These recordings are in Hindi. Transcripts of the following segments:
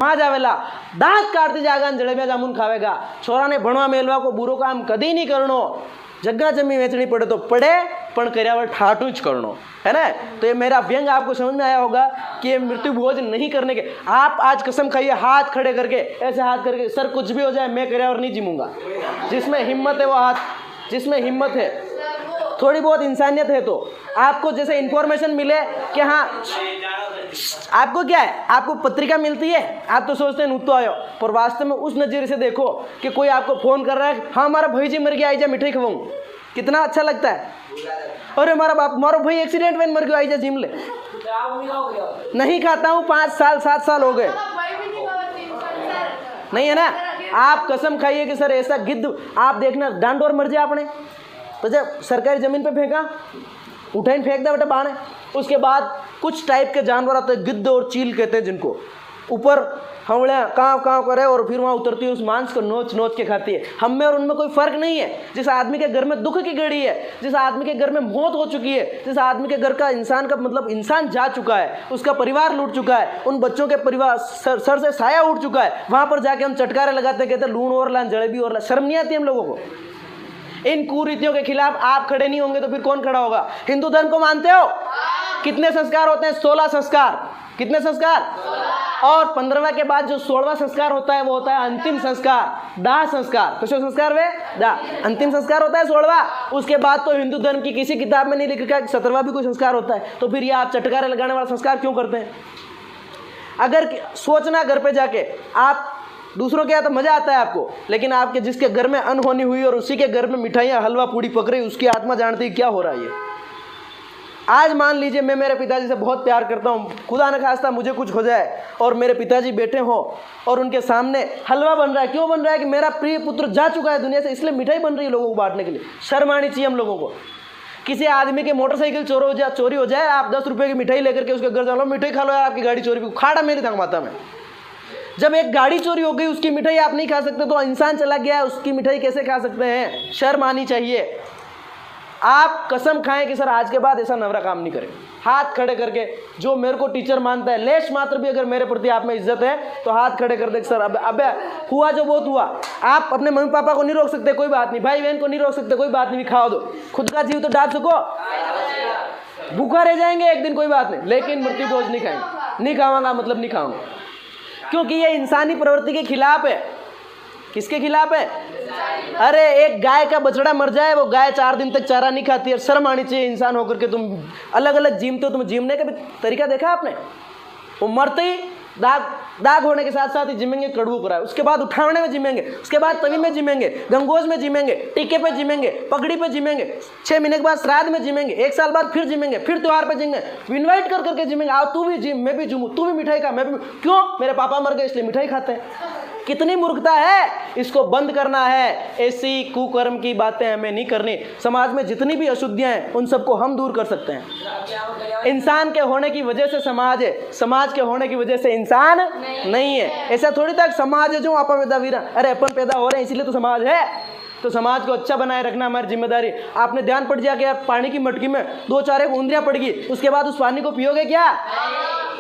समाज आवेला दांत काटती जागा जलेबिया जामुन खावेगा। छोरा ने भणवा मेलवा को बुरो काम कदी नहीं करनो। जगह जमी वेचनी पड़े तो पड़े, पण कर्यावर ठाटू ज करनो, है ना। तो ये मेरा व्यंग आपको समझ में आया होगा कि ये मृत्यु भोज नहीं करने के। आप आज कसम खाइए हाथ खड़े करके, ऐसे हाथ करके, सर कुछ भी हो जाए मैं कर्यावर नहीं जिमूंगा। जिसमें हिम्मत है वो हाथ, जिसमें हिम्मत है, थोड़ी बहुत इंसानियत है, तो आपको जैसे इंफॉर्मेशन मिले कि हाँ आपको क्या है, आपको पत्रिका मिलती है, आप तो सोचते हैं नुतो आयो, पर वास्तव में उस नज़रिए से देखो कि कोई आपको फ़ोन कर रहा है, हाँ हमारा भाई जी मर गया, आई जा मिठाई खवाऊं, कितना अच्छा लगता है। अरे हमारा भाई एक्सीडेंट में मर गया, आई जा जिम ले। नहीं खाता हूँ, 5 साल 7 साल हो गए, नहीं है ना। आप कसम खाइए कि सर ऐसा गिद्ध आप देखना, डांडोर मर जाए आपने तो जब सरकारी ज़मीन पे फेंका, उठाइन फेंक दे बेटा बाणे। उसके बाद कुछ टाइप के जानवर आते हैं, गिद्ध और चील कहते हैं जिनको, ऊपर हवड़ियाँ काँव काँव करे और फिर वहाँ उतरती है, उस मांस को नोच नोच के खाती है। हम में और उनमें कोई फ़र्क नहीं है। जिस आदमी के घर में दुख की घड़ी है, जिस आदमी के घर में मौत हो चुकी है, जिस आदमी के घर का इंसान का मतलब इंसान जा चुका है, उसका परिवार लूट चुका है, उन बच्चों के परिवार सर से साया उठ चुका है, वहाँ पर जाके हम चटकारे लगाते कहते लूण और लान जलेबी और ला। शर्म नहीं आती हम लोगों को। इन कुरीतियों के खिलाफ आप खड़े नहीं होंगे तो फिर कौन खड़ा होगा। हिंदू धर्म को मानते हो? कितने संस्कार होते हैं? 16 संस्कार। कितने संस्कार? और 15वां के बाद जो 16वां संस्कार होता है वो होता है अंतिम संस्कार, दाह संस्कार। तो जो संस्कार वे दाह, अंतिम संस्कार होता है 16वां। उसके बाद तो हिंदू धर्म की किसी किताब में नहीं लिखा कि 17वां भी कोई संस्कार होता है। तो फिर ये आप चटकारे लगाने वाला संस्कार क्यों करते हैं? अगर सोचना घर पे जाके, आप दूसरों के यहाँ तो मज़ा आता है आपको, लेकिन आपके जिसके घर में अनहोनी हुई और उसी के घर में मिठाइयाँ हलवा पूड़ी पक रही, उसकी आत्मा जानती है क्या हो रहा है। ये आज मान लीजिए मैं मेरे पिताजी से बहुत प्यार करता हूँ, खुदा न खास्ता मुझे कुछ हो जाए और मेरे पिताजी बैठे हों और उनके सामने हलवा बन रहा है। क्यों बन रहा है? कि मेरा प्रिय पुत्र जा चुका है दुनिया से, इसलिए मिठाई बन रही है लोगों को बांटने के लिए। शर्म आनी चाहिए हम लोगों को। किसी आदमी के मोटरसाइकिल चोरी हो जाए, आप 10 रुपये की मिठाई लेकर के उसके घर चलो, मिठाई खा लो यार, आपकी गाड़ी चोरी, खाड़ा मेरी थंग माता में। जब एक गाड़ी चोरी हो गई, उसकी मिठाई आप नहीं खा सकते, तो इंसान चला गया है, उसकी मिठाई कैसे खा सकते हैं? शर्म आनी चाहिए। आप कसम खाएं कि सर आज के बाद ऐसा नवरा काम नहीं करें। हाथ खड़े करके जो मेरे को टीचर मानता है, लेश मात्र भी अगर मेरे प्रति आप में इज्जत है तो हाथ खड़े कर दे सर अब हुआ जो बहुत हुआ। आप अपने मम्मी पापा को नहीं रोक सकते, कोई बात नहीं, भाई बहन को नहीं रोक सकते, कोई बात नहीं, खाओ दो। खुद का जीव तो डाल सको, भूखा रह जाएंगे एक दिन, कोई बात नहीं, लेकिन मृत्यु भोज नहीं खाएंगे। नहीं खाऊंगा मतलब नहीं खाऊंगा, क्योंकि ये इंसानी प्रवृत्ति के खिलाफ है। किसके खिलाफ है? अरे एक गाय का बछड़ा मर जाए, वो गाय 4 दिन तक चारा नहीं खाती है। शर्म आनी चाहिए इंसान होकर के। तुम अलग अलग जीमते हो, तुम जीमने का भी तरीका देखा आपने? वो मरते ही दाग होने के साथ साथ ही जिमेंगे कड़वू कराए, उसके बाद उठावने में जिमेंगे, उसके बाद तवी में जिमेंगे, गंगोज में जिमेंगे, टीके पे जिमेंगे, पगड़ी पे जिमेंगे, 6 महीने के बाद श्राद्ध में जिमेंगे, 1 साल बाद फिर जिमेंगे, फिर त्योहार पे जिमेंगे, इन्वाइट कर करके जिमेंगे। आओ तू भी जिम, मैं भी जिमूँ, तू भी मिठाई खा, मैं भी। क्यों? मेरे पापा मर गए इसलिए मिठाई खाते हैं। कितनी मूर्खता है, इसको बंद करना है। ऐसी कुकर्म की बातें हमें नहीं करनी। समाज में जितनी भी अशुद्धियां हैं उन सबको हम दूर कर सकते हैं। इंसान के होने की वजह से समाज है, समाज के होने की वजह से इंसान नहीं है। ऐसा थोड़ी तक समाज है जो अपन पैदा वीरा, अरे अपन पैदा हो रहे हैं इसीलिए तो समाज है। तो समाज को अच्छा बनाए रखना हमारी जिम्मेदारी। आपने ध्यान पड़ जाए कि यार पानी की मटकी में 2-4 ऊंदरियाँ पड़ गई, उसके बाद उस पानी को पियोगे क्या?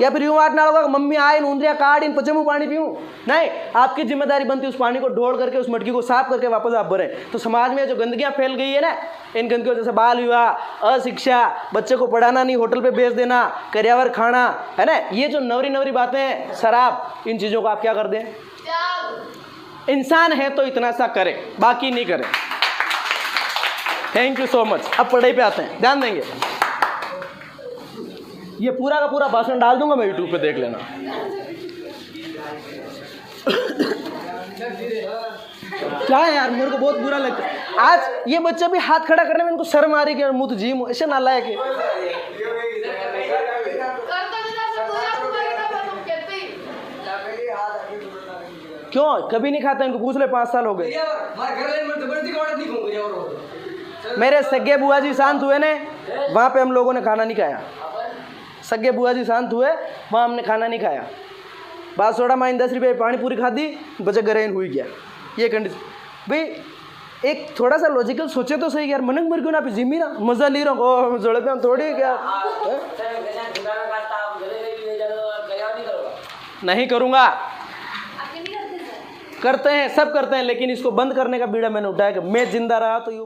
या फिर यूँ आटना होगा मम्मी आए इन ऊंदरियाँ काट इन पचमू पानी पीऊँ? नहीं, आपकी जिम्मेदारी बनती है उस पानी को ढोल करके उस मटकी को साफ करके वापस आप भरें। तो समाज में जो गंदगियाँ फैल गई है ना, इन गंदगियों जैसे बाल विवाह, अशिक्षा, बच्चे को पढ़ाना नहीं, होटल पे भेज देना, कर्यावर खाना, है ना, ये जो नवरी बातें हैं, शराब, इन चीज़ों को आप क्या कर दें? इंसान है तो इतना सा करें, बाकी नहीं करें। Thank you so much. अब पढ़ाई पे आते हैं, ध्यान देंगे। ये पूरा का पूरा भाषण डाल दूंगा मैं यूट्यूब पे, देख लेना। क्या है यार, मेरे को बहुत बुरा लगता है। आज ये बच्चा भी हाथ खड़ा करने में इनको शर्म आ रही है कि मुँह तो जीम ऐसे नालायक है। क्यों? कभी नहीं खाता, इनको पूछ ले, 5 साल हो गए। मेरे सगे बुआ जी शांत हुए ने, वहाँ पे हम लोगों ने खाना नहीं खाया। सगे बुआ जी शांत हुए, वहाँ हमने खाना नहीं खाया। बात सोड़ा माइन 10 रुपये पानी पूरी खा दी, बचे गरेन हुई गया। ये कंडीशन भाई, एक थोड़ा सा लॉजिकल सोचे तो सही यार। मनक मर क्यों ना जिमी ना, मजा ले रहा हूँ जोड़े पे हम थोड़ी क्या नहीं करूँगा। करते हैं, सब करते हैं, लेकिन इसको बंद करने का बीड़ा मैंने उठाया कि मैं जिंदा रहा तो ये